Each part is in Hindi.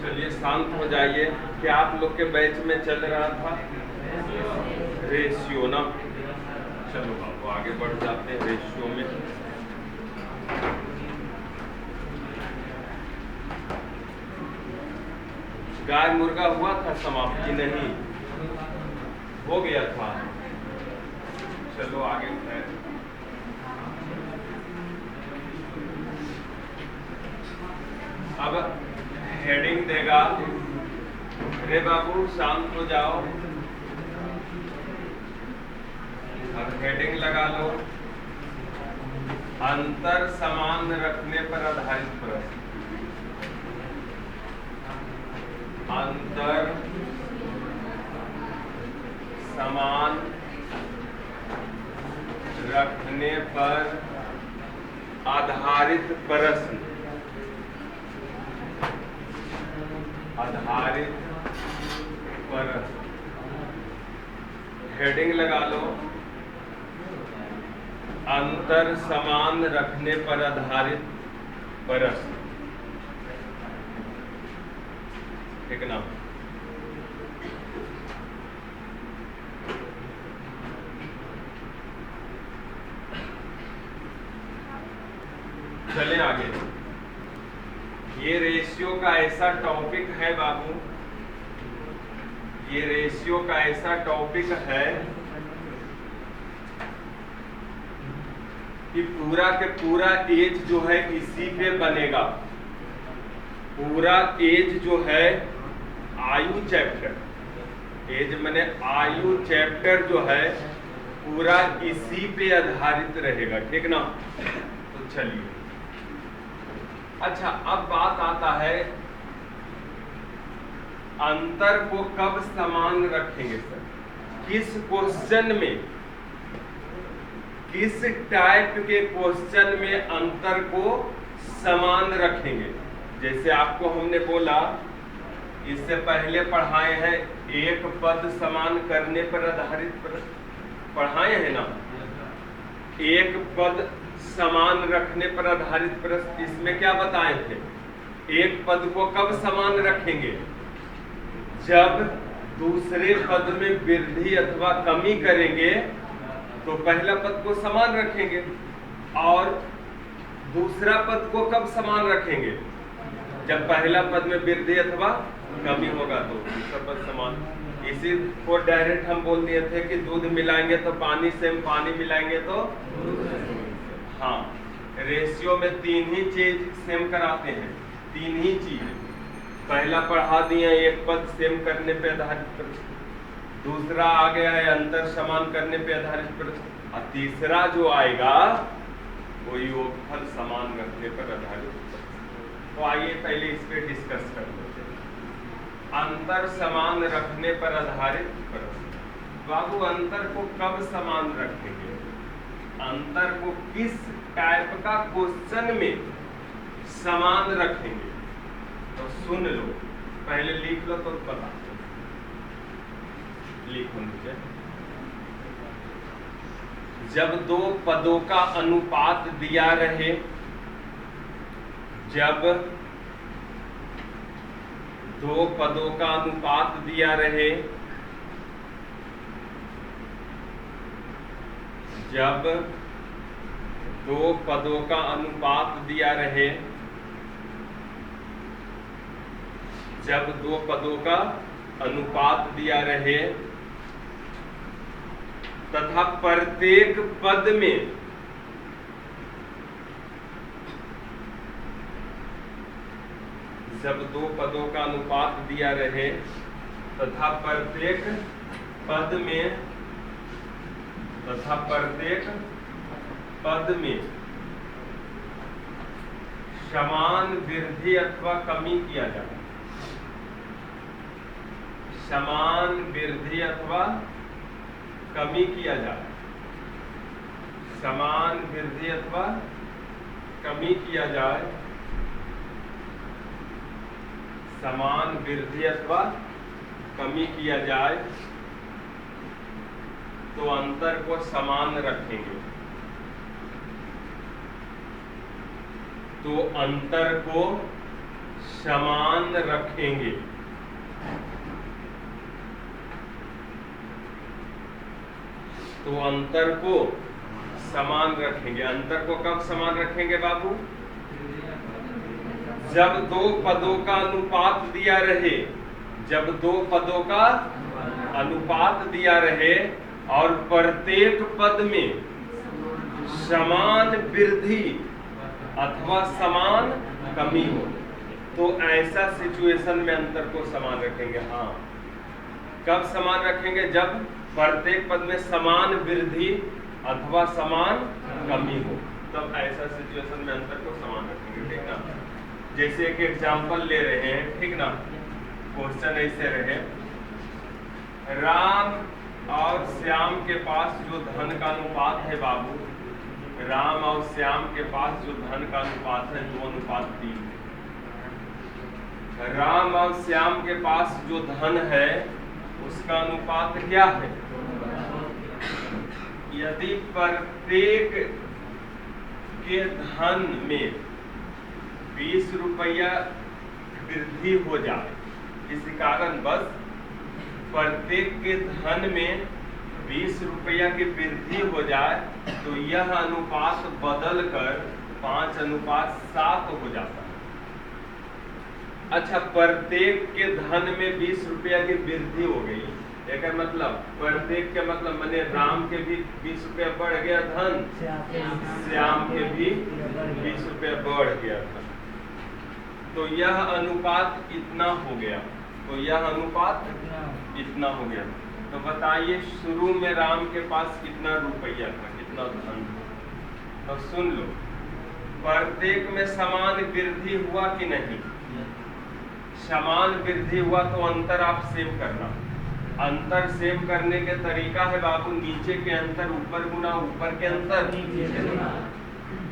चलिए शांत हो जाइए। क्या आप लोग के बैच में चल रहा था रेशियो ना? चलो बाबू आगे बढ़ जाते हैं रेशियो में। गाय मुर्गा हुआ था समाप्त कि नहीं? हो गया था। चलो आगे अब हेडिंग देगा। रे बाबू शांत हो जाओ। अब हेडिंग लगा लो, अंतर समान रखने पर आधारित प्रश्न। अंतर समान रखने पर आधारित प्रश्न। आधारित प्रश्न हेडिंग लगा लो, अंतर समान रखने पर आधारित प्रश्न। ठीक ना? चलें आगे। ये रेशियो का ऐसा टॉपिक है बाबू, ये रेशियो का ऐसा टॉपिक है कि पूरा के पूरा एज जो है इसी पे बनेगा। पूरा एज जो है आयु चैप्टर, एज मैंने आयु चैप्टर जो है पूरा इसी पे आधारित रहेगा। ठीक ना? तो चलिए अच्छा, अब बात आता है अंतर को कब समान रखेंगे सर? किस क्वेश्चन में, किस टाइप के क्वेश्चन में अंतर को समान रखेंगे? जैसे आपको हमने बोला, इससे पहले पढ़ाए हैं एक पद समान करने पर आधारित प्रश्न पढ़ाए हैं ना? एक पद समान रखने पर आधारित प्रश्न, इसमें क्या बताए थे? एक पद को कब समान रखेंगे? जब दूसरे पद में वृद्धि अथवा कमी करेंगे तो पहला पद को समान रखेंगे, और दूसरा पद को कब समान रखेंगे? जब पहला पद में वृद्धि अथवा कमी होगा तो दूसरा पद समान। इसी को डायरेक्ट हम बोल दिए थे कि दूध मिलाएंगे तो पानी सेम, पानी मिलाएंगे तो हाँ, रेशियो में तीन ही चीज सेम कराते हैं, तीन ही चीज। पहला पढ़ा दिए एक पद सेम करने पे आधारित प्रश्न, दूसरा आ गया है अंतर समान करने पे आधारित प्रश्न, और तीसरा जो आएगा वो योगफल समान रखने पर आधारित प्रश्न। तो आइए पहले इस पे डिस्कस कर लेते हैं। अंतर समान रखने पर आधारित प्रश्न। बाबू अंतर को कब समान रखेंगे? अंतर को किस टाइप का क्वेश्चन में समान रखेंगे? तो सुन लो, पहले लिख लो तो बता दो। लिखो नीचे। जब दो पदों का अनुपात दिया रहे, जब दो पदों का अनुपात दिया रहे, जब दो पदों का अनुपात दिया रहे, जब दो पदों का अनुपात दिया रहे तथा प्रत्येक पद में जब दो पदों का अनुपात दिया रहे तथा प्रत्येक पद में समान वृद्धि अथवा कमी किया जाए, समान वृद्धि अथवा कमी किया जाए, समान वृद्धि अथवा कमी किया जाए, समान वृद्धि अथवा कमी किया जाए तो अंतर को समान रखेंगे। तो अंतर को समान रखेंगे। तो अंतर को समान रखेंगे। अंतर को कब समान रखेंगे बाबू? जब दो पदों का अनुपात दिया रहे, जब दो पदों का अनुपात दिया रहे और प्रत्येक पद में समान वृद्धि अथवा समान कमी हो, तो ऐसा सिचुएशन में अंतर को समान रखेंगे। हाँ, कब समान रखेंगे? जब प्रत्येक पद में समान वृद्धि अथवा समान कमी हो, तब ऐसा सिचुएशन में अंतर को समान रखेंगे। ठीक ना? जैसे एक एग्जांपल ले रहे हैं, ठीक ना? क्वेश्चन ऐसे रहे, राम और श्याम के पास जो धन का अनुपात है बाबू, राम और श्याम के पास जो धन का अनुपात है 2:3। राम और श्याम के पास जो धन है उसका अनुपात क्या है? यदि प्रत्येक के धन में 20 रुपया वृद्धि हो जाए, किसी कारणवश प्रत्येक के धन में 20 रुपया की वृद्धि हो जाए, तो यह अनुपात बदलकर 5:7 हो जाता है। अच्छा, प्रत्येक के धन में 20 रुपया की वृद्धि हो गई, एक मतलब प्रत्येक के मतलब मैंने राम के भी 20 रुपया बढ़ गया धन, श्याम के भी 20 रुपया बढ़ गया धन, तो यह अनुपात इतना हो गया, तो यह अनुपात इतना हो गया। तो बताइए शुरू में राम के पास कितना रुपया था, कितना धन था? तो सुन लो, प्रत्येक में समान वृद्धि हुआ कि नहीं? समान वृद्धि हुआ तो अंतर आप सेव करना। अंतर सेव करने के तरीका है बाबू, नीचे के अंतर ऊपर गुना ऊपर के अंतर नीचे गुना।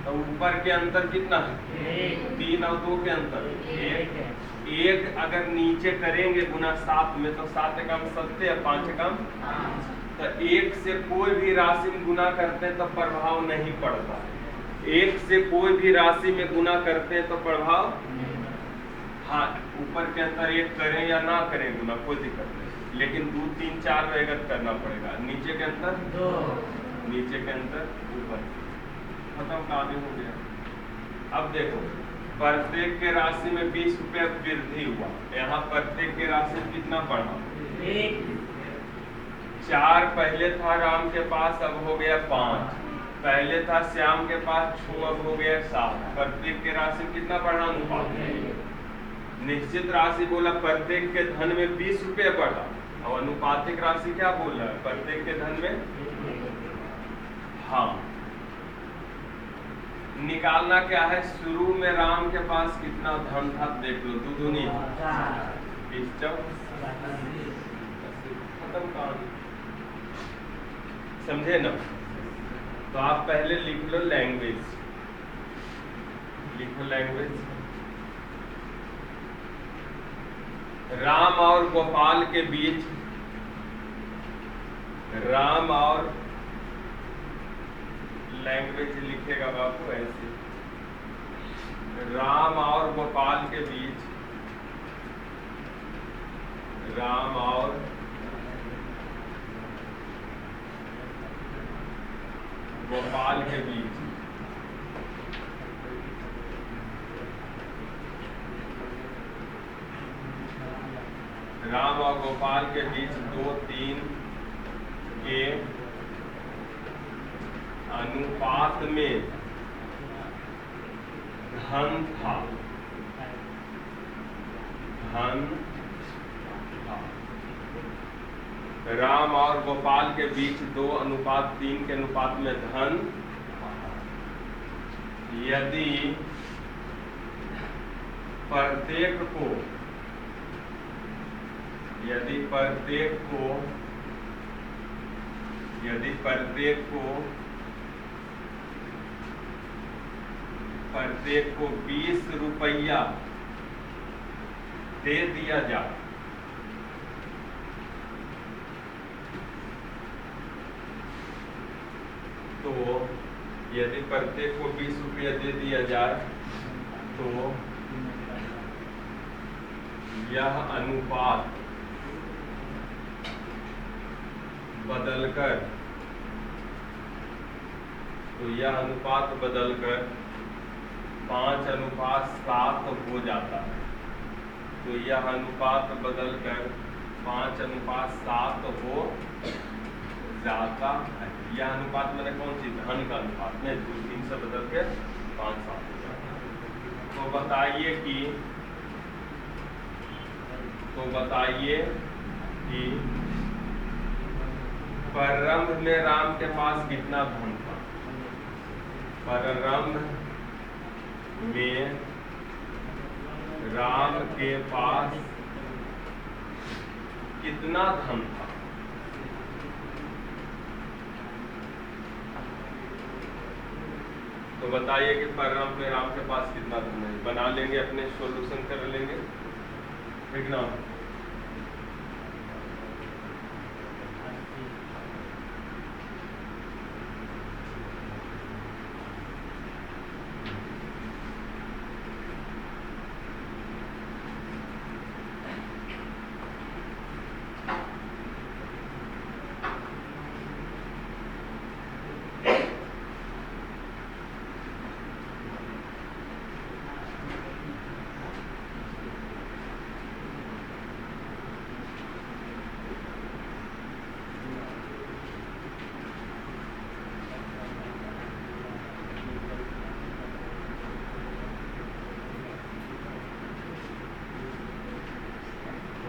तो ऊपर के अंतर कितना है? 3 और 2 के अंतर 1 अगर नीचे करेंगे गुना 7 में, तो 7 एकम 7 या 5 एकम, तो 1 से कोई भी राशि में गुना करते हैं तो प्रभाव नहीं पड़ता। 1 से कोई भी राशि में गुना करते हैं तो प्रभाव, हाँ, ऊपर के अंतर 1 करें या ना करें गुना कोई दिक्कत नहीं, लेकिन 2, 3, 4 रैगत करना पड़ेगा। नीचे के अंतर 2, नीचे के अंतर ऊपर, खत्म, काम हो गया। अब देखो, प्रत्येक के राशि में 20 रुपया वृद्धि हुआ, यहाँ प्रत्येक के राशि में कितना बढ़ा? 4 पहले था राम के पास, अब हो गया 5। पहले था श्याम के पास 6, अब हो गया 7। प्रत्येक के राशि में कितना बढ़ा? अनुपात। निश्चित राशि बोला प्रत्येक के धन में 20 रुपये बढ़ा, और अनुपातिक राशि क्या बोल रहा है? प्रत्येक के धन में, हाँ, निकालना क्या है? शुरू में राम के पास कितना धन था देख लो, 2 दूनी 20, खत्म कहानी। समझे ना? तो आप पहले लिख लो लैंग्वेज, लिखो लैंग्वेज। राम और गोपाल के बीच, राम और, लैंग्वेज लिखेगा बाबू ऐसे, राम और गोपाल के बीच, राम और गोपाल के बीच राम और गोपाल के बीच 2:3 के अनुपात में धन था, धन था। राम और गोपाल के बीच 2:3 के अनुपात में धन, यदि प्रत्येक को, यदि प्रत्येक को 20 रुपया दे दिया जाए, तो यदि प्रत्येक को 20 रुपया दे दिया जाए, तो यह अनुपात बदलकर, तो यह अनुपात बदलकर 5:7 हो जाता है। तो यह अनुपात बदलकर 5:7 हो जाता है। यह अनुपात मैंने कौन सी, धन का अनुपात में 3 से बदल के 5:7 हो जाता है। तो बताइए कि प्रारंभ में राम के पास कितना धन था। प्रारंभ में राम के पास कितना धन था। तो बताइए कि प्रारंभ में राम के पास कितना धन है। बना लेंगे, अपने सॉल्यूशन कर लेंगे, ठीक ना।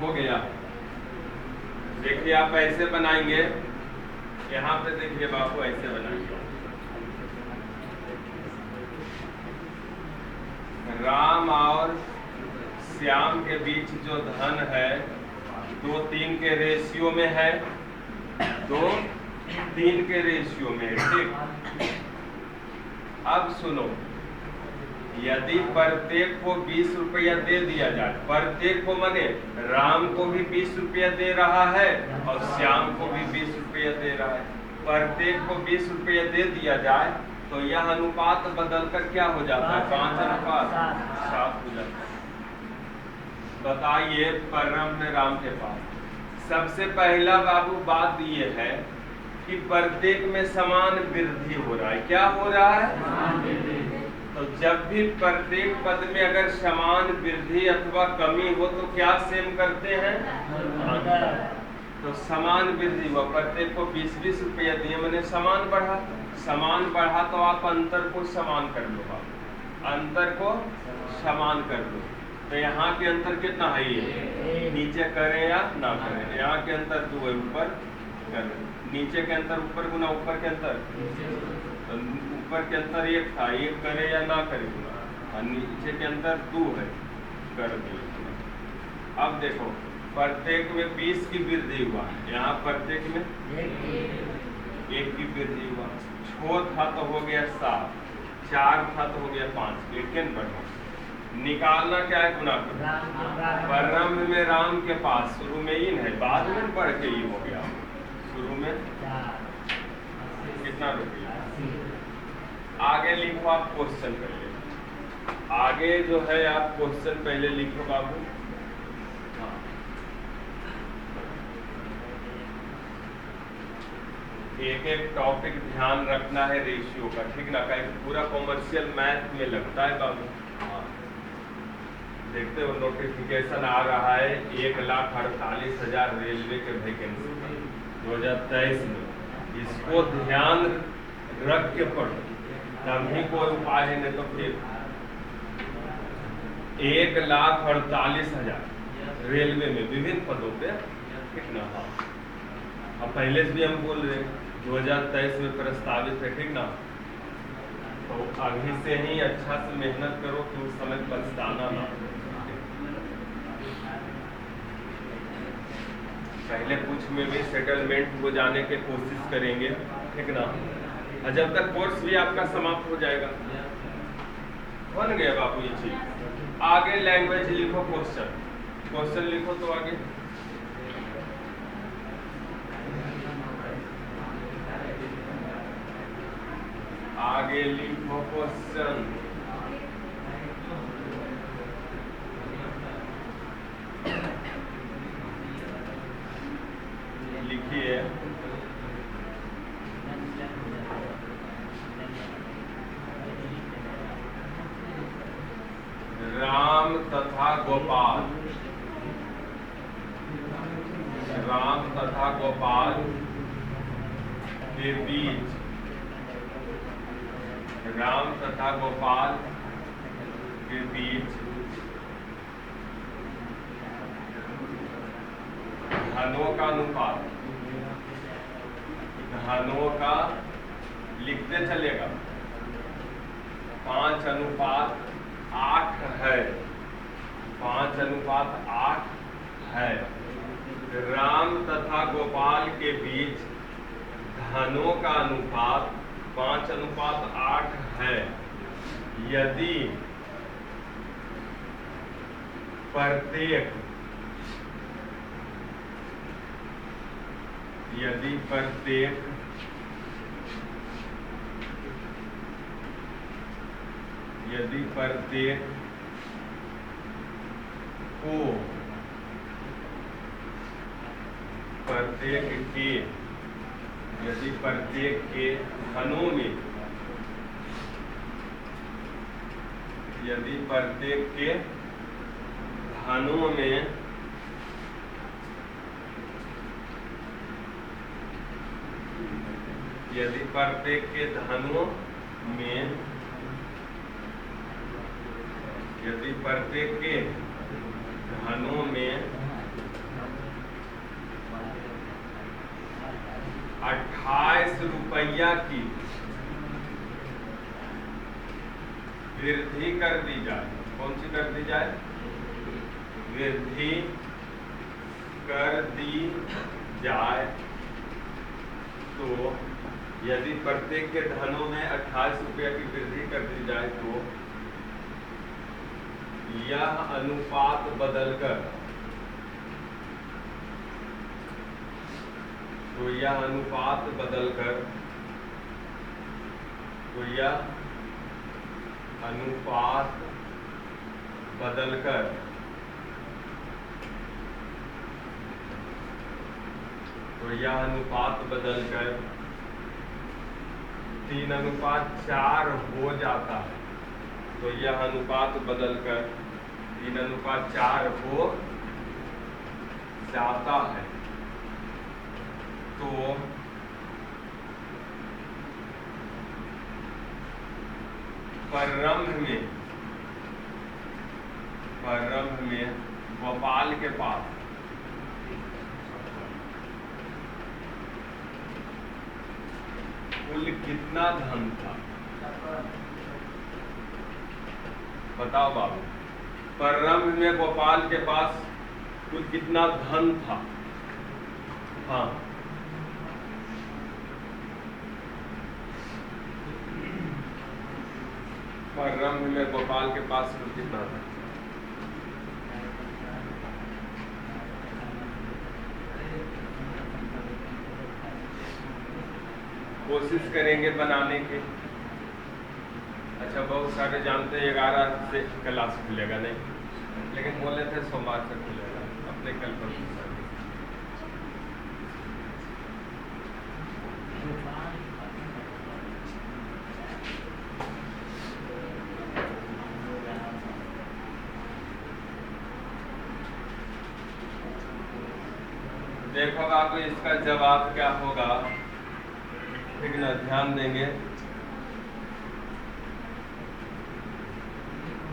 हो गया। देखिए आप ऐसे बनाएंगे, यहाँ पे देखिए बापू ऐसे बनाएंगे। राम और श्याम के बीच जो धन है 2:3 के रेशियो में है, 2:3 के रेशियो में है, ठीक। अब सुनो, यदि प्रत्येक को 20 रुपया दे दिया जाए, प्रत्येक को माने राम को भी 20 रुपया दे रहा है और श्याम को भी 20 रुपया दे रहा है, प्रत्येक को 20 रुपया दे दिया जाए तो यह अनुपात बदलकर क्या हो जाता है, 5:7 हो जाता है। बताइए प्रारंभ में राम के पास सबसे पहला बाबू बात यह है कि प्रत्येक में समान वृद्धि हो रहा है। क्या हो रहा है? तो जब भी प्रत्येक पद में अगर समान वृद्धि अथवा कमी हो तो क्या सेम करते हैं, तो समान वृद्धि हुआ, प्रत्येक को 20-20 रुपया दिए, मैंने समान बढ़ा तो आप अंतर को समान कर लो, अंतर को समान कर लो। तो यहाँ के अंतर कितना है, ये नीचे करें या ना करें, यहाँ के अंतर 2 है, ऊपर करें, नीचे के अंतर ऊपर गुना ऊपर के अंतर, तो ऊपर के अंतर 1 था, 1 करे या ना करे गुना, और नीचे के अंतर 2 है, कर दिए। अब देखो प्रत्येक में 20 की वृद्धि हुआ, यहाँ प्रत्येक में 1 की वृद्धि हुआ, 6 था तो हो गया 7, 4 था तो हो गया 5, लेकिन बढ़ो निकालना क्या है, गुना करो। प्रारंभ में राम के पास शुरू में इन है, बाद में बढ़ के ये हो गया, शुरू में कितना रुपया। आगे लिखो, आप क्वेश्चन पहले, आगे जो है आप क्वेश्चन पहले लिखो बाबू। हाँ, एक टॉपिक ध्यान रखना है रेशियो का, ठीक ना, कहीं पूरा कॉमर्शियल मैथ में लगता है बाबू। हाँ, देखते हो नोटिफिकेशन आ रहा है 1,48,000 रेलवे के वैकेंसी 2023 में, इसको ध्यान रख के पढ़ो, तभी कोई उपाय है, नहीं तो फिर 1,48,000 रेलवे में विभिन्न पदों पे, ठीक ना। अब पहले से भी हम बोल रहे 2023 में प्रस्तावित है, ठीक ना। तो अभी से ही अच्छा से मेहनत करो कि उस समय पछताना ना। पहले कुछ में भी सेटलमेंट हो जाने की कोशिश करेंगे, ठीक ना, और जब तक कोर्स भी आपका समाप्त हो जाएगा। बन गया बाबू ये चीज। आगे लैंग्वेज लिखो, क्वेश्चन लिखो, तो आगे लिखो क्वेश्चन। राम तथा गोपाल, राम तथा गोपाल के बीच, राम तथा गोपाल के बीच धनों का अनुपात, धनों का लिखते चलेगा 5:8 है, 5:8 है। राम तथा गोपाल के बीच धनों का अनुपात 5:8 है। यदि प्रत्येक के धनों में, यदि प्रत्येक के धनों में यदि प्रत्येक के धनों में 28 रुपया की वृद्धि कर दी जाए, कौन सी कर दी जाए? वृद्धि कर दी जाए, तो यदि प्रत्येक के धनों में 28 रुपया की वृद्धि कर दी जाए तो यह अनुपात बदलकर, यह अनुपात बदलकर 3:4 हो जाता है। तो यह अनुपात बदलकर 3:4 हो जाता है। तो प्रारंभ में गोपाल के पास कुल कितना धन था? बताओ बाबू, प्रारंभ में गोपाल के पास कुल कितना धन था? हाँ, प्रारंभ में गोपाल के पास कुल कितना था? कोशिश करेंगे बनाने की। अच्छा, बहुत सारे जानते हैं 11 से क्लास खुलेगा, नहीं, लेकिन बोले थे सोमवार से खुलेगा, अपने कल पर। देखो बाबू, इसका जवाब क्या होगा, ठीक ना? ध्यान देंगे,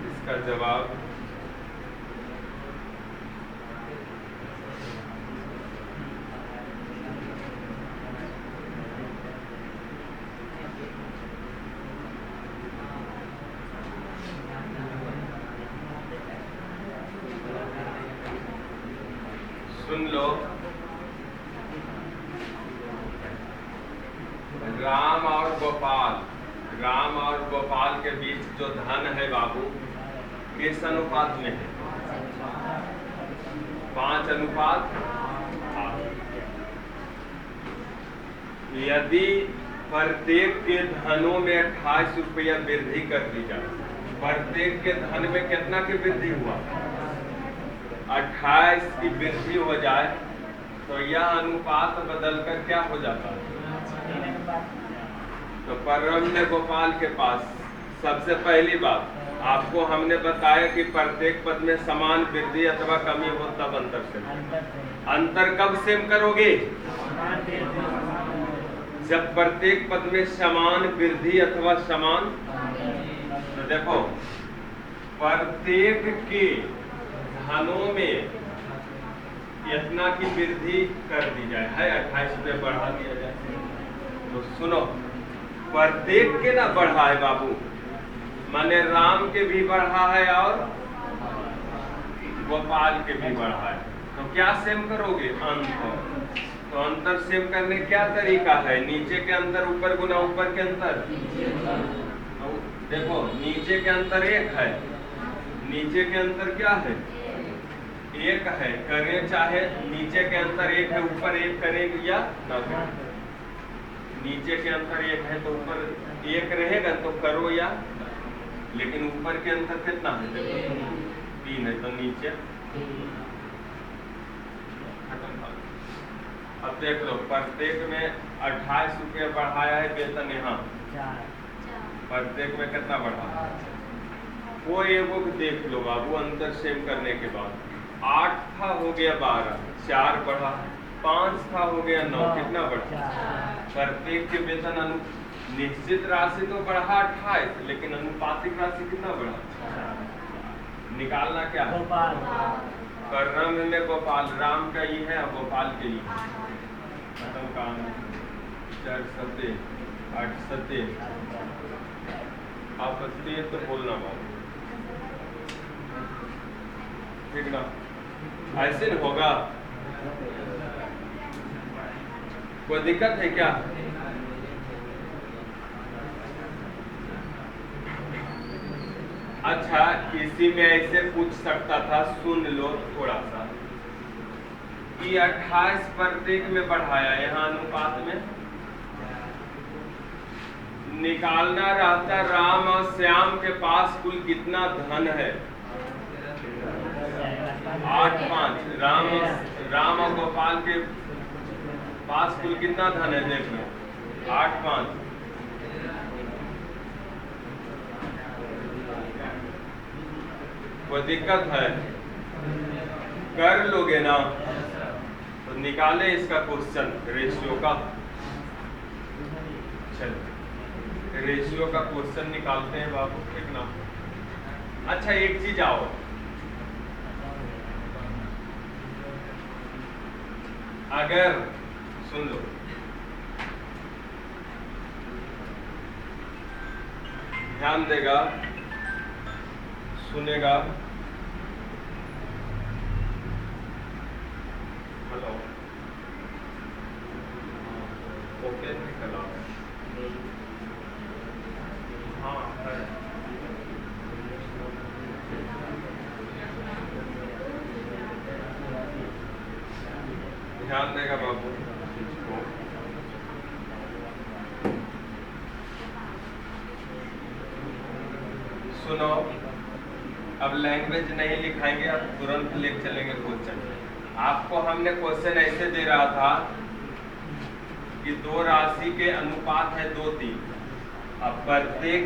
इसका जवाब सुन लो। राम और गोपाल के बीच जो धन है बाबू, किस अनुपात में है? 5:8। यदि प्रत्येक के धनों में 28 रुपया वृद्धि कर दी जाए, प्रत्येक के धन में कितना की वृद्धि हुआ? 28 की वृद्धि हो जाए तो यह अनुपात बदलकर क्या हो जाता है? तो प्रारंभ में गोपाल के पास सबसे पहली बात आपको हमने बताया कि प्रत्येक पद में समान वृद्धि अथवा कमी हो तब अंतर सेम। अंतर कब सेम करोगे? जब प्रत्येक पद में समान वृद्धि अथवा समान। तो देखो प्रत्येक के धनों में इतना की वृद्धि कर दी जाए है, 28 में बढ़ा दिया जाए। तो सुनो, प्रत्येक के ना बढ़ा है बाबू, माने राम के भी बढ़ा है और गोपाल के भी बढ़ा है। तो क्या सेम करोगे? अंतर। तो अंतर सेम करने क्या तरीका है? नीचे के अंतर ऊपर गुना ऊपर के अंतर। देखो नीचे के अंतर 1 है, नीचे के अंतर क्या है? 1 है। करें चाहे नीचे के अंतर 1 है, ऊपर 1 करें या ना करें। नीचे के अंतर 1 है तो ऊपर 1 रहेगा तो करो या, लेकिन ऊपर के अंतर कितना है? देखो 3 है तो नीचे। अब देख लो प्रत्येक में 28 रुपया बढ़ाया है वेतन, यहाँ प्रत्येक में कितना बढ़ा? वो एगो देख लो बाबू अंतर सेम करने के बाद 8 था हो गया 12, 4 बढ़ा, 5 था हो गया 9, कितना बढ़ा? प्रत्येक के वेतन निश्चित राशि तो बढ़ा 28, लेकिन अनुपातिक राशि कितना बढ़ा? निकालना क्या है? कर्म में गोपाल, राम का ये है और गोपाल के लिए खत्म काम। 4 सत्ते 8 सत्ते, आप तो बोलना बाबू, ठीक ना? ऐसे नहीं होगा, कोई दिक्कत है क्या? अच्छा इसी में ऐसे पूछ सकता था, सुन लो थोड़ा सा, कि 28 प्रत्येक में बढ़ाया, यहाँ अनुपात में निकालना रहता राम और श्याम के पास कुल कितना धन है? 8 5। राम और गोपाल के पास कुल कितना धन है? देख लो 8 5। कोई दिक्कत है? कर लोगे ना? तो निकाले इसका क्वेश्चन रेशियो का। चलो रेशियो का क्वेश्चन निकालते हैं बाबू, ठीक ना? अच्छा एक चीज आओ, अगर सुन लो, ध्यान देगा, सुनेगा। हेलो, ओके निकला? हाँ है। ध्यान देगा बाबू इसको। सुनो, अब लैंग्वेज नहीं लिखाएंगे, अब तुरंत ले चलेंगे क्वेश्चन। आपको हमने क्वेश्चन ऐसे दे रहा था कि 2 राशि के अनुपात है 2 3। अब प्रत्येक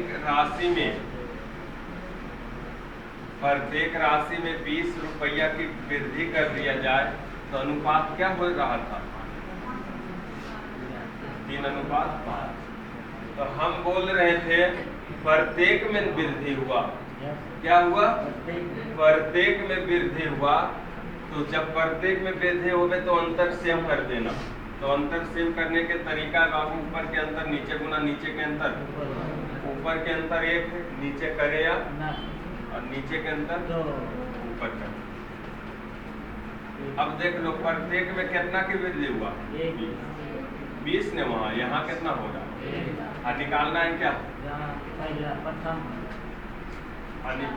राशि में 20 रुपया की वृद्धि कर दिया जाए तो अनुपात क्या हो रहा था? 3 अनुपात 5। तो हम बोल रहे थे प्रत्येक में वृद्धि हुआ। क्या हुआ? प्रत्येक में वृद्धि हुआ। तो जब प्रत्येक में वृद्धि होवे तो अंतर सेम कर देना। तो अंतर सेम करने के तरीका बाबू, ऊपर के अंतर नीचे गुना नीचे के अंतर। ऊपर के अंतर 1 है, नीचे करे या, और नीचे के अंतर ऊपर का। अब देख लो प्रत्येक में कितना की वृद्धि हुआ? 20 ने वहाँ, यहाँ कितना होगा? और निकालना है क्या?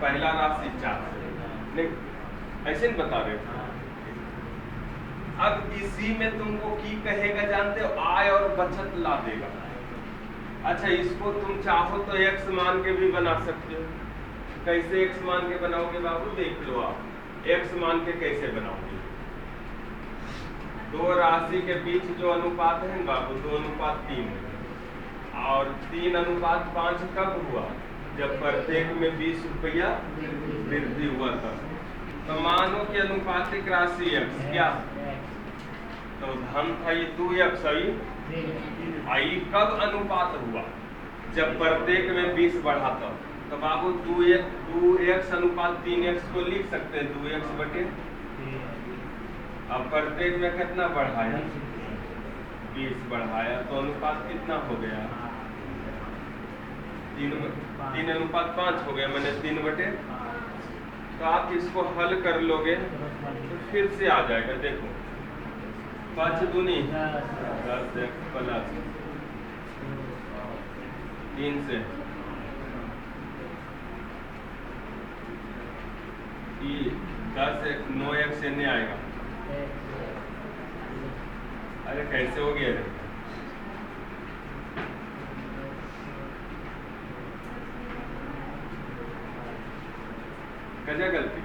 पहला राशि 4 नहीं, ऐसे नहीं बता रहे। अब इसी में तुमको की कहेगा जानते हो? आय और बचत ला देगा। अच्छा इसको तुम चाहो तो x मान के भी बना सकते हो। कैसे x मान के बनाओगे बाबू? देख लो आप x मान के कैसे बनाओगे। 2 राशि के बीच जो अनुपात है बाबू 2 अनुपात 3 है, और 3 अनुपात 5 कब हुआ? जब प्रत्येक में 20 रुपया वृद्धि हुआ था। तो मानो कि अनुपातिक राशि x क्या, तो धन था ये 2x, आई कब अनुपात हुआ, जब प्रत्येक में 20 बढ़ा था। तो बाबू 2x अनुपात 3x को लिख सकते हैं 2x बटे, अब प्रत्येक में कितना बढ़ाया, 20 बढ़ाया, तो अनुपात कितना हो गया, 3 अनुपात 5 हो गया, मैंने 3 बटे। तो आप इसको हल कर लोगे तो फिर से आ जाएगा, देखो 5 दूनी 10x प्लस 3 से 10x 9x से नहीं आएगा। अरे कैसे हो गया रे, क्या गलती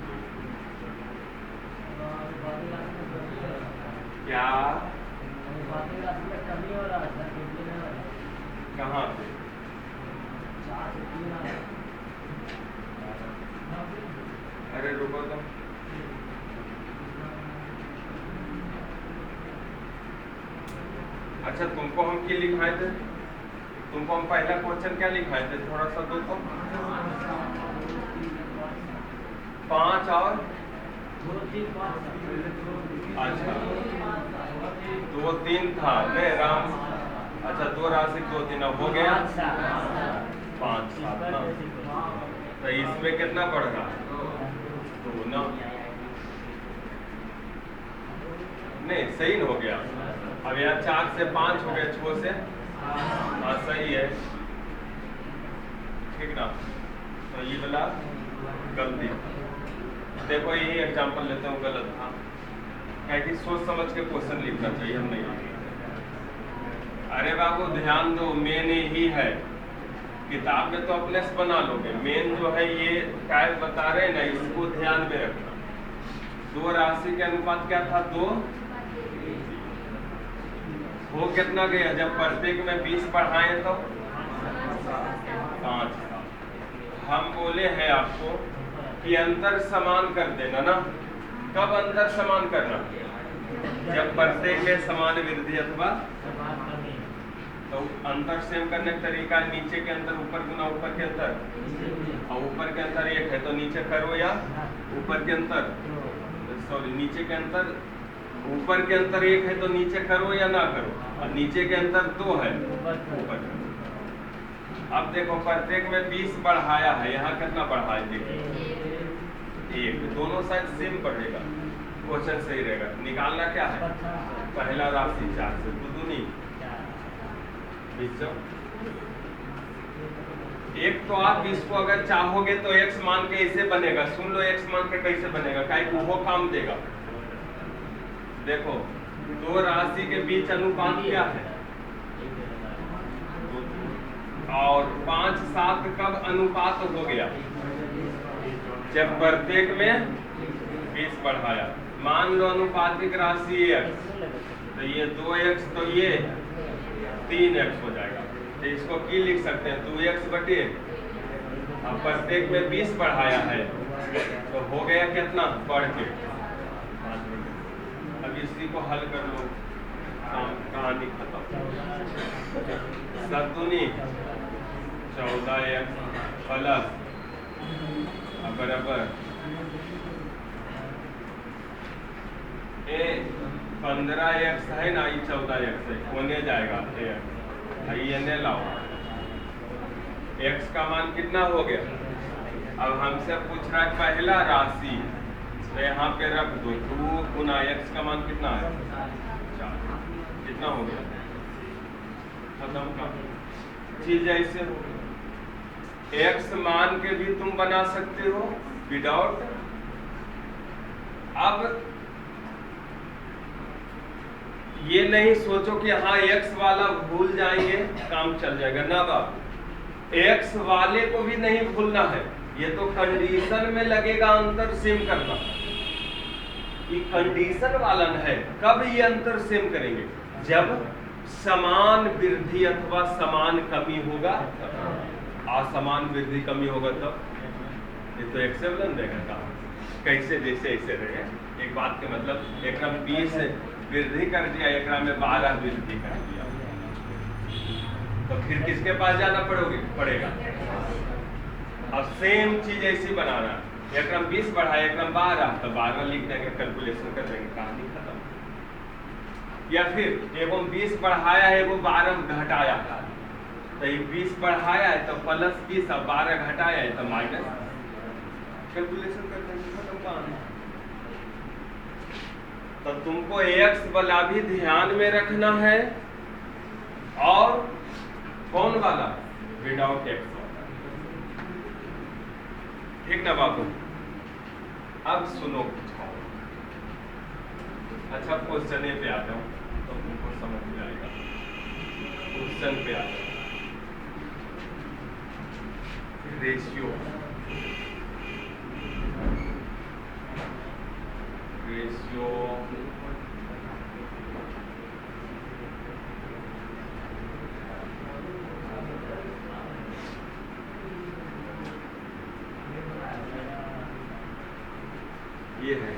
क्या, कहाँ पे, अरे रुको तो, अच्छा तुमको हम क्या लिखाए थे, तुमको हम पहला क्वेश्चन क्या लिखाए थे, थोड़ा सा दो तो, 5 और अच्छा 2 3 था नहीं राम, अच्छा 2 राशि 2 3 हो गया 5 7 ना, तो इसमें कितना बढ़ रहा, 2 ना, नहीं सही हो गया। अब यहाँ 4 से 5 हो गया, 6 से, हाँ सही है, ठीक ना। तो ये वाला गलती, देखो यही एग्जांपल लेते हूँ, गलत था, क्या कि सोच समझ के क्वेश्चन लिखना चाहिए, हम नहीं। अरे बाबू ध्यान दो, मेन यही है, किताब में तो अपने से बना लोगे, मेन जो है ये टाइप बता रहे हैं ना, इसको ध्यान में रखना। 2 राशि के अनुपात क्या था, 2 हो कितना गया, जब प्रत्येक में 20 बढ़ाए तो 5 था। हम बोले हैं आपको कि अंतर समान कर देना ना, कब अंतर समान करना, जब प्रत्येक में समान वृद्धि अथवा, तो अंतर सेम करने का तरीका नीचे के अंतर ऊपर गुना ऊपर के अंतर, और ऊपर के अंतर 1 है तो नीचे करो, या ऊपर के अंतर सॉरी नीचे के अंतर, ऊपर के अंतर 1 है तो नीचे करो या ना करो, और नीचे के अंतर 2 है ऊपर। अब देखो प्रत्येक में 20 बढ़ाया है, यहाँ कितना बढ़ाया, देखिए 1, दोनों साइड सेम बढ़ेगा, क्वेश्चन सही रहेगा। निकालना क्या है, पहला राशि 4 से 2 दूनी 20, एक तो आप इसको अगर चाहोगे तो x मान के ऐसे बनेगा, सुन लो x मान के कैसे बनेगा, काहे वो काम देगा। देखो 2 राशि के बीच अनुपात क्या है, और 5 7 कब अनुपात हो गया, जब प्रत्येक में 20 बढ़ाया। मान लो अनुपातिक राशि x, तो ये 2x तो ये 3x हो जाएगा, तो इसको की लिख सकते हैं 2x बटे, अब प्रत्येक में 20 बढ़ाया है तो हो गया कितना, बढ़ के। अब इसी को हल कर लो, कहानी खत्म। 7 दूनी 14x प्लस बराबर 15x है ना, ये 14x है, होने जाएगा ये लाओ, x का मान कितना हो गया। अब हमसे पूछ रहा है पहला राशि, तो यहाँ पे रख दो 2 गुना x का मान कितना है, 4, कितना हो गया, खत्म का चीज। ऐसे x मान के भी तुम बना सकते हो विदाउट, अब ये नहीं सोचो कि हाँ x वाला भूल जाएंगे काम चल जाएगा ना बाबू, x वाले को भी नहीं भूलना है, ये तो कंडीशन में लगेगा अंतर सेम करना, ये कंडीशन वाला है। कब ये अंतर सेम करेंगे, जब समान वृद्धि अथवा समान कमी होगा, असमान वृद्धि कमी होगा तो ये तो एक से बदल देगा काम कैसे जैसे ऐसे रहे। एक बात के मतलब एक 20 वृद्धि कर दिया, एक में 12 वृद्धि कर दिया, तो फिर किसके पास जाना पड़ेगा? अब सेम चीज ऐसी बनाना, एक 20 बढ़ाया, एक 12, तो 12 लिख देंगे, कैलकुलेशन कर देंगे, कहानी खत्म। या फिर एगो 20 बढ़ाया है, एगो 12 घटाया, तो ये 20 बढ़ाया है तो प्लस 20, और 12 घटाया है तो माइनस, कैलकुलेशन कर देंगे, खत्म कहानी। तो तुमको x वाला भी ध्यान में रखना है, और कौन वाला? विदाउट x वाला। ठीक ना बाबू? अब सुनो कुछ और। अच्छा क्वेश्चन पे आ जाओ तो तुमको समझ में आएगा। क्वेश्चन पे आ जाओ। रेशियो ये है,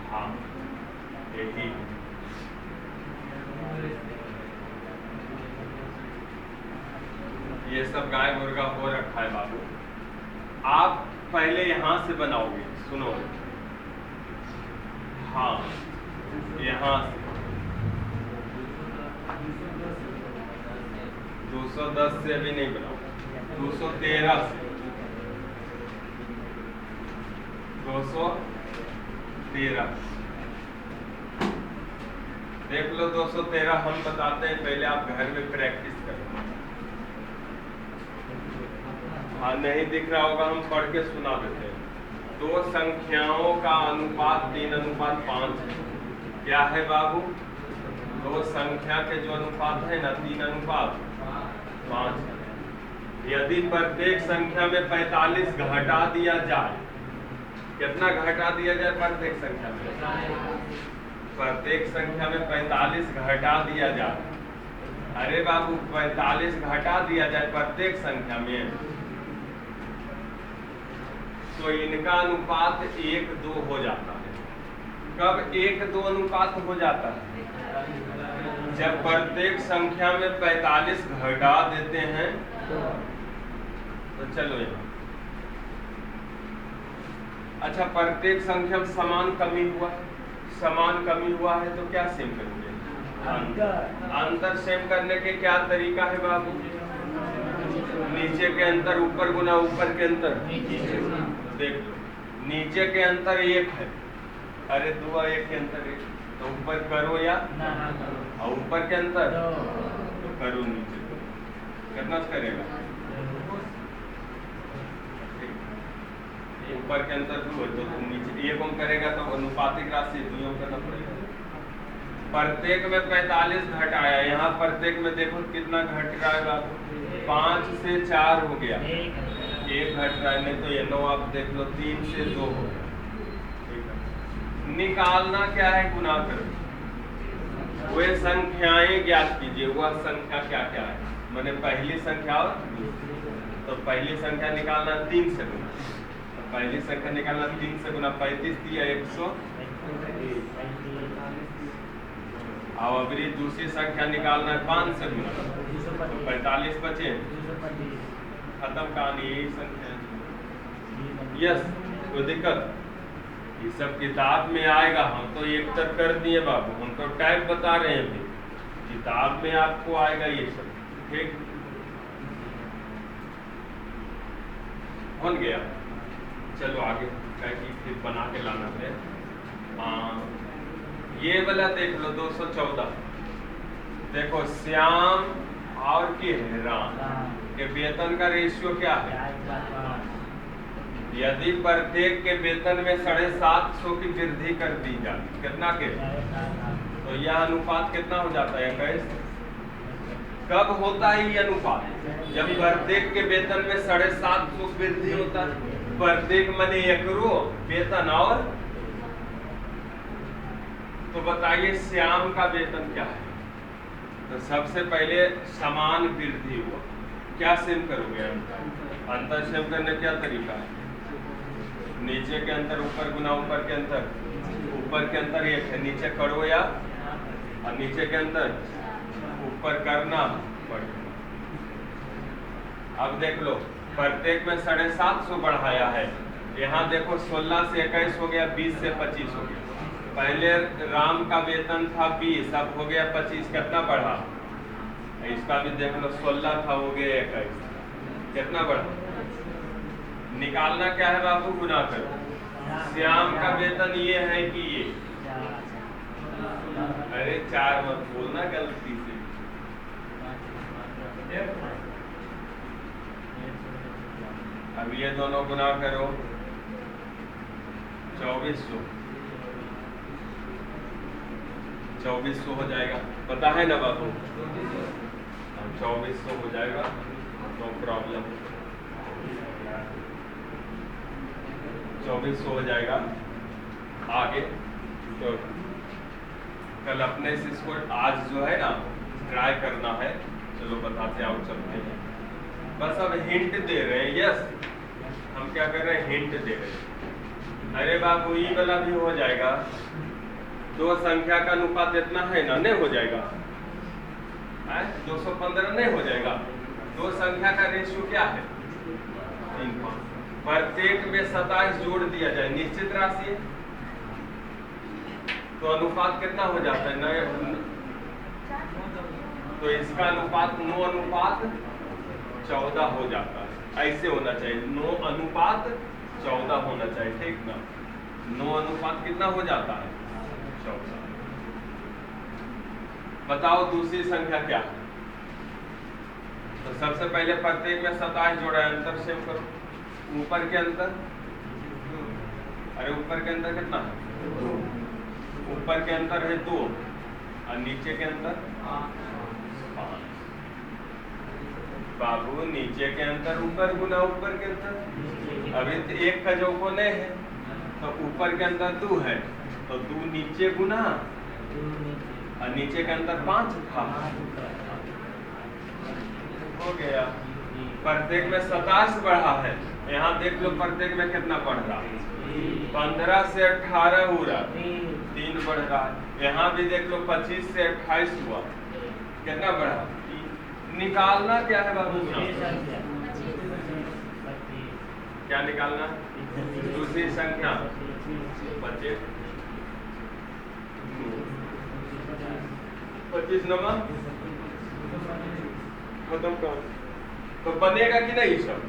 हाँ यही। ये सब गाय मुर्गा हो रखा है बाबू। आप पहले यहां से बनाओगे, सुनो, हाँ यहां से 210 से अभी नहीं बनाओ, 213 से 213 देख लो। 213 हम बताते हैं, पहले आप घर में प्रैक्टिस करें। हाँ नहीं दिख रहा होगा, हम पढ़ के सुना देते हैं। दो संख्याओं का अनुपात 3:5 है। क्या है बाबू? दो संख्या के जो अनुपात है ना 3:5 है। यदि प्रत्येक संख्या में 45 घटा दिया जाए, कितना घटा दिया जाए प्रत्येक संख्या में? प्रत्येक संख्या में 45 घटा दिया जाए। अरे बाबू 45 घटा दिया जाए प्रत्येक संख्या में, तो इनका अनुपात 1:2 हो जाता है। कब 1:2 अनुपात हो जाता है? जब प्रत्येक संख्या में 45 घटा देते हैं। तो चलो यहाँ, अच्छा प्रत्येक संख्या में समान कमी हुआ है, समान कमी हुआ है तो क्या सेम करेंगे? अंतर सेम करने के क्या तरीका है बाबू? नीचे के अंतर ऊपर गुना ऊपर के अंतर। देख लो, नीचे के अंतर 1 है, अरे 2 1 के अंतर 1, तो ऊपर करो या और ऊपर के अंतर तो करो नीचे, कितना करेगा? ऊपर के अंतर 2 है तो नीचे 1 कम करेगा, तो अनुपातिक राशि 2 करना पड़ेगा। प्रत्येक में 45 घटाया, यहाँ प्रत्येक में देखो कितना घट रहा है बाबू? 5 से 4 हो गया, 1 घट रहा है, नहीं तो ये 9 आप देख लो 3 से 2 हो गया। निकालना क्या है? गुना करो। वे संख्याएं ज्ञात कीजिए। वह संख्या क्या क्या है? मैंने पहली संख्या और तो पहली संख्या निकालना 3 से गुना, तो पहली संख्या निकालना 3 से गुना 35 दिया 100। और अभी दूसरी संख्या निकालना है 5 से गुना, तो 45 बचे, खत्म कहानी। यही संख्या यस, कोई दिक्कत? ये सब किताब में आएगा, हम तो एक तक कर दिए बाबू, हम तो टाइप बता रहे हैं, अभी किताब में आपको आएगा ये सब। ठीक बन गया, चलो आगे फिर बना के लाना है। ये वाला देख लो 214, देखो श्याम और के राम के वेतन का रेशियो क्या है? यदि प्रत्येक के वेतन में 750 की वृद्धि कर दी जाए, कितना के? तो यह अनुपात कितना हो जाता है? 21। कब होता है ये अनुपात? जब प्रत्येक के वेतन में 750 वृद्धि होता है। प्रत्येक मने एकरो वेतन, और तो बताइए श्याम का वेतन क्या है? तो सबसे पहले समान वृद्धि हुआ, क्या सेम करोगे? अंतर सेम करने क्या तरीका है? नीचे के अंतर ऊपर गुना ऊपर के अंतर, ऊपर के अंतर एक है, नीचे करो या, और नीचे के अंतर ऊपर करना पड़ेगा। अब देख लो, प्रत्येक में 750 बढ़ाया है। यहाँ देखो 16 से 21 हो गया, 20 से 25 हो गया। पहले राम का वेतन था 20, अब हो गया 25, कितना बढ़ा? इसका भी देख लो, 16 था हो गया 21, कितना बढ़ा? निकालना क्या है बाबू? गुना करो। श्याम का वेतन ये है कि ये, अरे 4 मत बोलना गलती से। अब ये दोनों गुना करो, 2400 हो जाएगा, पता है ना बाबू? 2400 हो जाएगा, नो प्रॉब्लम। 2400 हो जाएगा। आगे तो कल अपने से इसको आज जो है ना ट्राई करना है, चलो बताते आओ, चलते हैं। बस अब हिंट दे रहे हैं, यस हम क्या कर रहे हैं? हिंट दे रहे हैं। अरे बाबू ई वाला भी हो जाएगा, दो संख्या का अनुपात इतना है ना, नहीं हो जाएगा? 215 नहीं हो जाएगा? दो संख्या का रेशियो क्या है? 3:5। प्रत्येक में 27 जोड़ दिया जाए, निश्चित राशि है, तो अनुपात कितना हो जाता है? 9। तो इसका अनुपात 9:14 हो जाता है। ऐसे होना चाहिए, 9:14 होना चाहिए, ठीक ना? 9 कितना हो जाता है? 14। बताओ दूसरी संख्या क्या है? तो सबसे पहले प्रत्येक में 27 जोड़ा है, अंतर सेव करो। ऊपर के अंतर, अरे ऊपर के अंतर कितना है? 2। ऊपर के अंतर है 2 और नीचे के अंतर 5। बाबू नीचे के अंतर ऊपर गुना ऊपर के अंतर, अभी तो एक का जो को नहीं है, तो ऊपर के अंतर 2 है, तो 2 नीचे गुना और नीचे के अंतर 5 था, हो गया। प्रत्येक में 27 बढ़ा है, यहाँ देख लो प्रत्येक में कितना बढ़ रहा है? 15 से 18 हो रहा, 3 बढ़ रहा है। यहाँ भी देख लो 25 से 28 हुआ, कितना बढ़ा? निकालना क्या है बाबू? क्या निकालना? दूसरी संख्या 25 नंबर खत्म कर, तो बनेगा कि नहीं सब?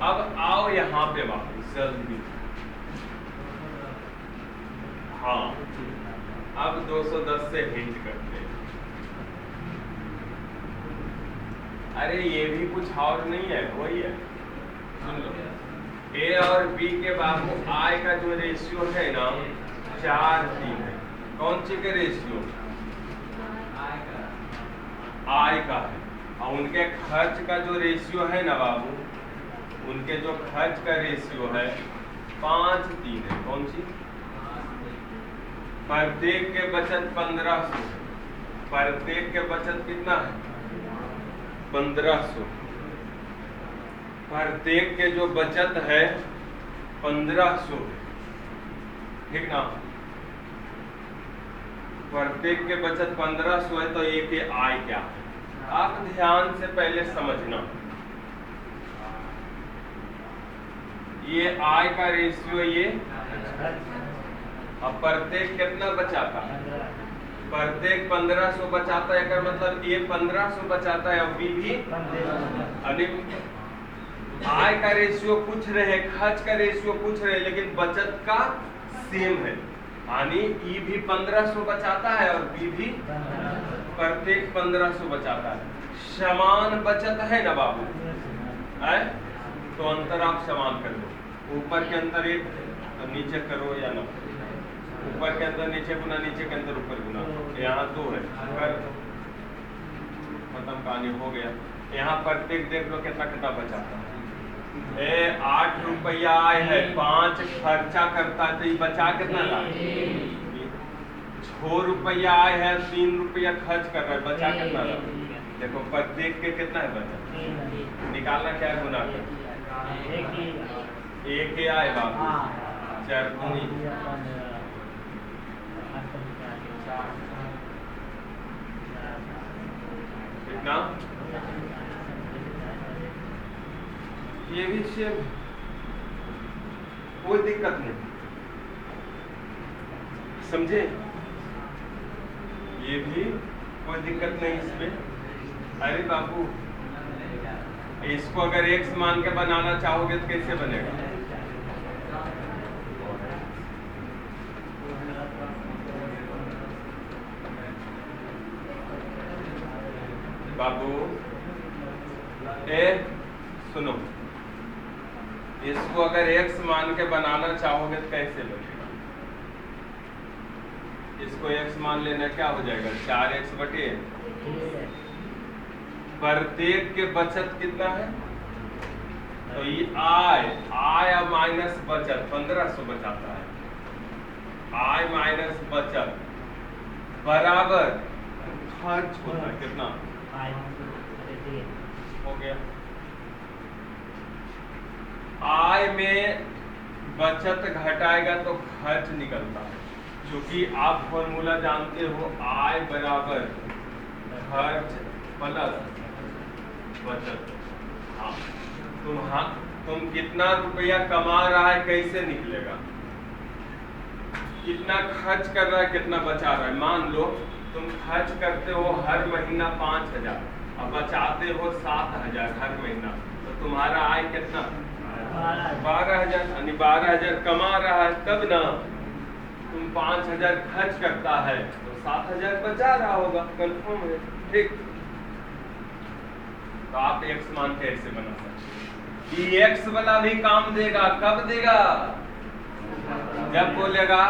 अब आओ यहाँ पे वापस जल्दी। हाँ, अब 210 से हिंट करते हैं। अरे ये भी कुछ और नहीं है, वही है, सुन लो। ए और बी के बाबू आय का जो रेशियो है ना 4:3 है। कौन सी के रेशियो? आय का है। और उनके खर्च का जो रेशियो है ना बाबू, उनके जो खर्च का रेशियो है 5:3 है। कौन सी? प्रत्येक के बचत 1500, प्रत्येक के बचत कितना है? 1500। प्रत्येक के जो बचत है 1500, ठीक ना? प्रत्येक के बचत 1500 है, तो ये के आय क्या है? आप ध्यान से पहले समझना, ये आय का रेशियो, ये अब प्रत्येक कितना बचाता है? प्रत्येक 1500 बचाता है, का मतलब ये 1500 बचाता है, और बी भी। आय का रेशियो पूछ रहे, खर्च का रेशियो पूछ रहे, लेकिन बचत का सेम है, यानी ई भी 1500 बचाता है और बी भी प्रत्येक 1500 बचाता है। समान बचत है ना बाबू, है? तो अंतर आप समान कर लो। ऊपर के अंतर 1, तो नीचे करो या ना, ऊपर के अंदर नीचे गुना, नीचे के अंदर ऊपर गुना, यहाँ 2 है, कर खत्म, कहानी हो गया। यहाँ प्रत्येक देख लो कितना कितना बचाता है। 8 रुपया आय है, 5 खर्चा करता है, तो ये बचा कितना ला? रुपया आए है, 3 रुपया खर्च कर रहा है, बचा कितना रहा? देखो प्रत्येक के कितना है बचा, निकालना क्या है, गुना कर, एक ही आए बाबू, 4 दूनी कितना, ये भी सेम, कोई दिक्कत नहीं, समझे, ये भी कोई दिक्कत नहीं इसमें। अरे बाबू इसको अगर x मान के बनाना चाहोगे तो कैसे बनेगा, बाबू सुनो, इसको अगर x मान के बनाना चाहोगे तो कैसे बनेगा, इसको x मान लेना, क्या हो जाएगा, 4x बटे, प्रत्येक के बचत कितना है, तो ये आय माइनस बचत 1500 बचाता है, आय माइनस बचत बराबर खर्च होता है कितना, हो गया, आय में बचत घटाएगा तो खर्च निकलता है, क्योंकि आप फॉर्मूला जानते हो, आय बराबर खर्च प्लस बचत। हाँ तुम कितना रुपया कमा रहा है कैसे निकलेगा, कितना खर्च कर रहा है कितना बचा रहा है, मान लो तुम खर्च करते हो हर महीना 5000 और बचाते हो 7000 हर महीना, तो तुम्हारा आय कितना, 12000, यानी 12000 कमा रहा है, तब ना तुम 5000 खर्च करता है तो 7000 बचा रहा होगा, कंफर्म है, ठीक। तो आप x मान के ऐसे बना सकते, ये x वाला भी काम देगा, कब देगा, जब बोलेगा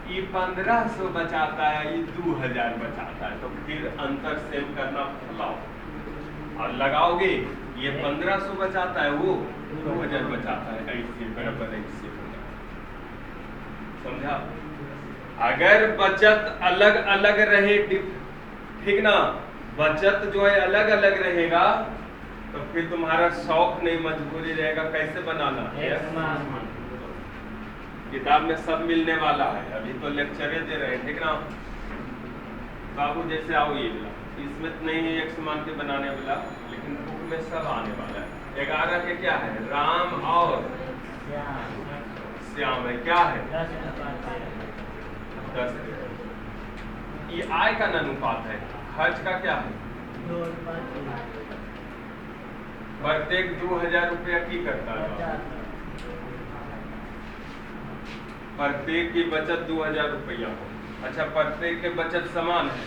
ये 1500 बचाता है, ये 2000 बचाता है, तो फिर अंतर सेम करना लगाओ और लगाओगे, ये 1500 बचाता है, वो 2000 बचाता है, ऐसे बराबर ऐसे, समझा। अगर बचत अलग अलग रहे, ठीक ना, बचत जो है अलग अलग रहेगा तो फिर तुम्हारा शौक नहीं मजबूरी रहेगा, कैसे बनाना है, किताब में सब मिलने वाला है, अभी तो लेक्चरें दे रहे हैं, ठीक ना बाबू। जैसे आओ ये वाला, इसमें तो नहीं है x मान के बनाने वाला, लेकिन बुक में सब आने वाला है। 11 के क्या है, राम और श्याम है, क्या है 10। ये आय का अनुपात है, खर्च का क्या है, प्रत्येक 2000 रुपया की करता है, प्रत्येक की बचत 2000 रुपया हो। अच्छा, प्रत्येक के बचत समान है,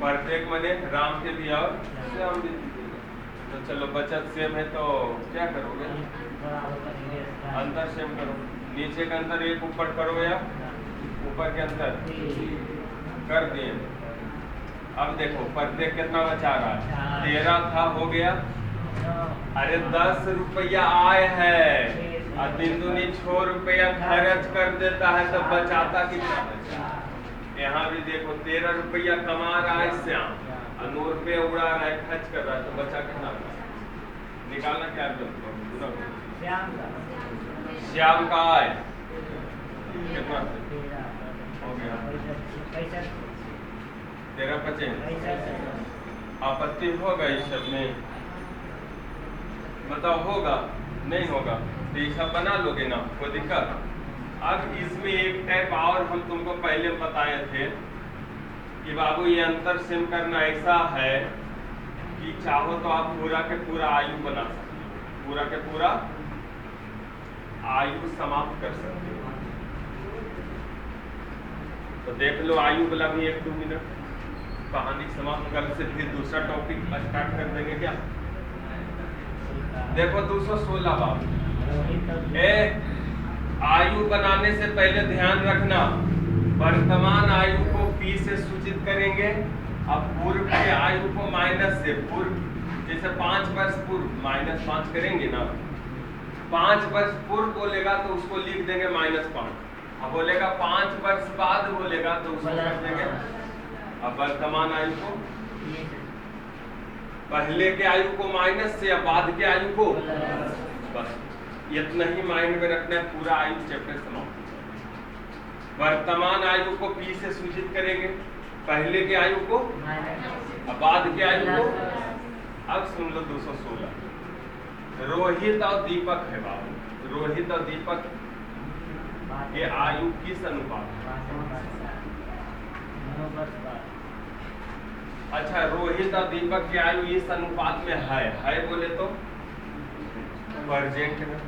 प्रत्येक मने राम के भी और श्याम भी, तो चलो बचत सेम है तो क्या करोगे, अंतर सेम करो, नीचे का अंतर एक ऊपर करो या ऊपर के अंतर कर दिए। अब देखो प्रत्येक कितना बचा रहा है, 13 था, हो गया, अरे 10 रुपया आय है और 3 दूनी 6 रुपया खर्च कर देता है, तो बचाता कितना बचा। यहाँ भी देखो 13 रुपया कमा रहा है श्याम और 9 रुपया उड़ा रहा है, खर्च कर रहा है, तो बचा कितना, निकालना क्या श्याम का आय कितना हो गया, 13 आपत्ति होगा इस सब में, बताओ होगा नहीं होगा, तो ये सब बना लोगे ना, कोई दिक्कत। अब इसमें एक टाइप और हम तुमको पहले बताए थे कि बाबू ये अंतर सेम करना ऐसा है कि चाहो तो आप पूरा के पूरा आयु बना सकते हो, पूरा के पूरा आयु समाप्त कर सकते हो। तो देख लो आयु वाला भी 1-2 मिनट, कहानी समाप्त कर से फिर दूसरा टॉपिक स्टार्ट कर देंगे क्या। देखो 216 बाब, आयु बनाने से पहले ध्यान रखना, वर्तमान आयु को P से सूचित करेंगे, अब पूर्व के आयु को माइनस से, पूर्व जैसे 5 वर्ष पूर्व -5 करेंगे ना, 5 वर्ष पूर्व बोलेगा तो उसको लिख देंगे -5, अब बोलेगा 5 वर्ष बाद बोलेगा तो उसको कर देंगे। अब वर्तमान आयु को पहले के आयु को माइनस से या बाद के आयु को, बस इतना ही माइंड में रखना है, पूरा आयु चैप्टर समाप्त। वर्तमान आयु को पी से सूचित करेंगे, पहले के आयु को और बाद के आयु को। अब सुन लो 216 रोहित और दीपक है बाबू। रोहित और दीपक के आयु किस अनुपात है? अच्छा, रोहित और दीपक की आयु इस अनुपात में है बोले तो प्रेजेंट में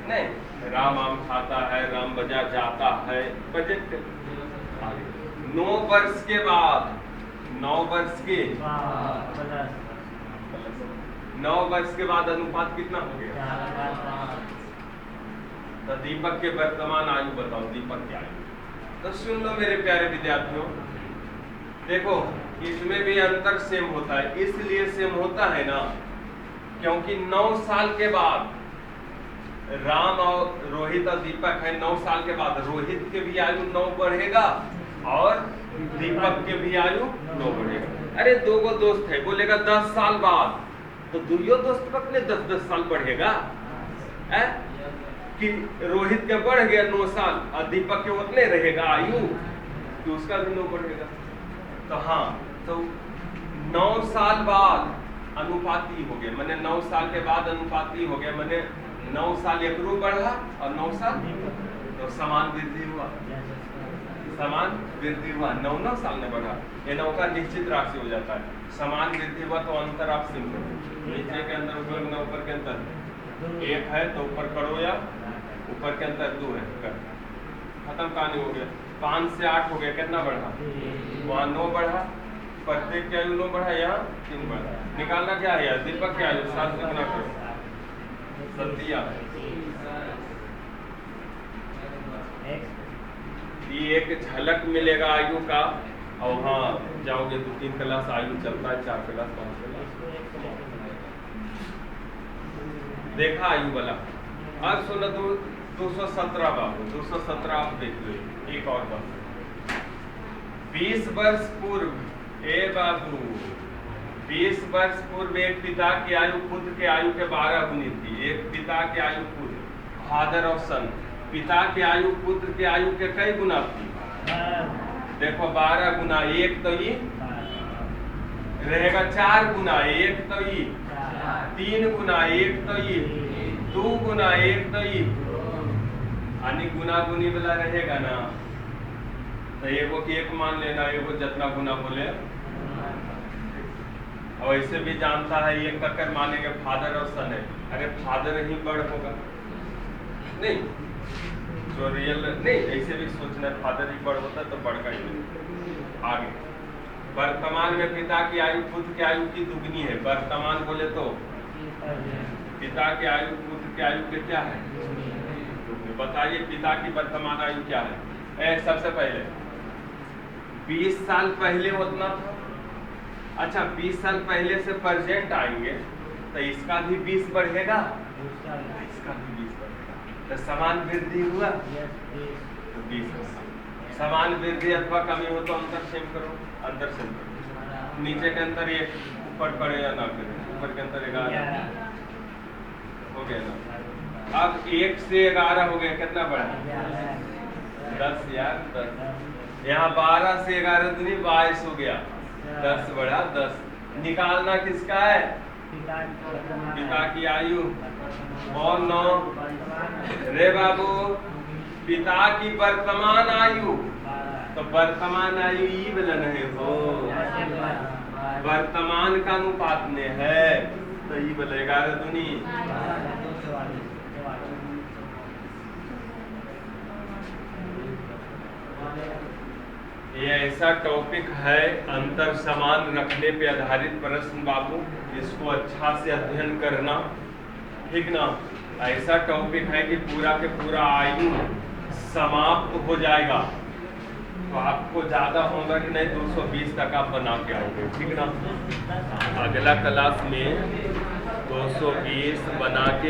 नहीं। राम आम खाता है, राम बाजार जाता है, प्रेजेंट। 9 वर्ष के बाद 9 वर्ष के बाद अनुपात कितना हो गया? तो दीपक के वर्तमान आयु बताओ, दीपक की आयु। तो सुन लो मेरे प्यारे विद्यार्थियों, देखो इसमें भी अंतर सेम होता है। इसलिए सेम होता है ना क्योंकि 9 साल के बाद राम और रोहित और दीपक है, 9 साल के बाद रोहित के भी आयु 9 बढ़ेगा और दीपक के भी आयु 9 बढ़ेगा। अरे दो गो दोस्त है, बोलेगा 10 साल बाद, तो दुइयो दोस्त अपने 10-10 साल बढ़ेगा है? कि रोहित के बढ़ गया 9 साल और दीपक के उतने रहेगा आयु, तो उसका भी 9 बढ़ेगा। तो हाँ, तो 9 साल बाद अनुपाती हो गए, मैंने 9 साल के बाद अनुपाती हो गया, मैंने 9 साल एकरू बढ़ा और 9 साल तो समान वृद्धि हुआ, समान वृद्धि हुआ। 9 साल में बढ़ा, ये 9 का निश्चित राशि हो जाता है। समान वृद्धि हुआ तो अंतर आप सिंपल, नीचे के अंदर उपयोग ना ऊपर के अंदर 1 है तो ऊपर करो या ऊपर के अंदर 2 है, कर खत्म, कहानी हो गया। 5 से 8 हो गया, कितना बढ़ा? वहाँ 9 बढ़ा, प्रत्येक की आयु 9 बढ़ा, यहाँ 3 बढ़ा। निकालना क्या है यार? दीपक की आयु 7 से गुना करो, सत्या ये एक झलक मिलेगा आयु का। और हाँ जाओगे 2-3 क्लास आयु चलता है, 4 क्लास 5 क्लास देखा आयु वाला। अब सुनो 217 बाबू, 217 आप देख लो। एक और बात, 20 वर्ष पूर्व ए बाबू 20 वर्ष पूर्व एक पिता की आयु पुत्र के आयु के 12 गुनी थी। एक पिता की आयु पुत्र फादर ऑफ सन, पिता की आयु पुत्र के आयु के कई गुना थी? देखो 12 गुना, 1 तो ये रहेगा 4 गुना, 1 तो ये 3 गुना, 1 तो ये 2 गुना, 1 तो ये यानी गुना गुनी वाला रहेगा ना, तो एगो की 1 मान लेना, एगो जितना गुना बोले। और ऐसे भी जानता है 1 ककर मानेंगे फादर और सन है, अरे फादर ही बड़ होगा नहीं, जो रियल नहीं, ऐसे भी सोचना है फादर ही बड़ होता तो बड़ का ही। आगे वर्तमान में पिता की आयु पुत्र की आयु की दुगनी है। वर्तमान बोले तो पिता की आयु पुत्र की आयु के क्या है? बताइए पिता की वर्तमान आयु क्या है? सबसे पहले 20 साल पहले उतना था। अच्छा 20 साल पहले से प्रेजेंट आएंगे तो इसका भी 20 बढ़ेगा, इसका भी 20 बढ़ेगा, तो समान वृद्धि हुआ तो 20 समान वृद्धि अथवा कमी हो तो अंतर सेम करो, अंतर सेम करो। नीचे के अंतर ये ऊपर पड़े या ना करे, ऊपर के अंतर 11 हो गया ना। अब 1 से 11 हो गया, कितना बढ़ा? 10 यार 10। यहाँ 12 से 11 दूनी 22 हो गया, 10 बढ़ा 10। निकालना किसका है? पिता की आयु। और 9 रे बाबू पिता की वर्तमान आयु, तो वर्तमान आयु ई वाला नहीं हो, वर्तमान का अनुपात में है तो ई वाला 11 दूनी। ये ऐसा टॉपिक है अंतर समान रखने पे आधारित प्रश्न बाबू, इसको अच्छा से अध्ययन करना, ठीक ना। ऐसा टॉपिक है कि पूरा के पूरा आयु समाप्त हो जाएगा, तो आपको ज्यादा होमवर्क नहीं 220 तक आप बना के आओगे, ठीक ना। अगला क्लास में 220 बना के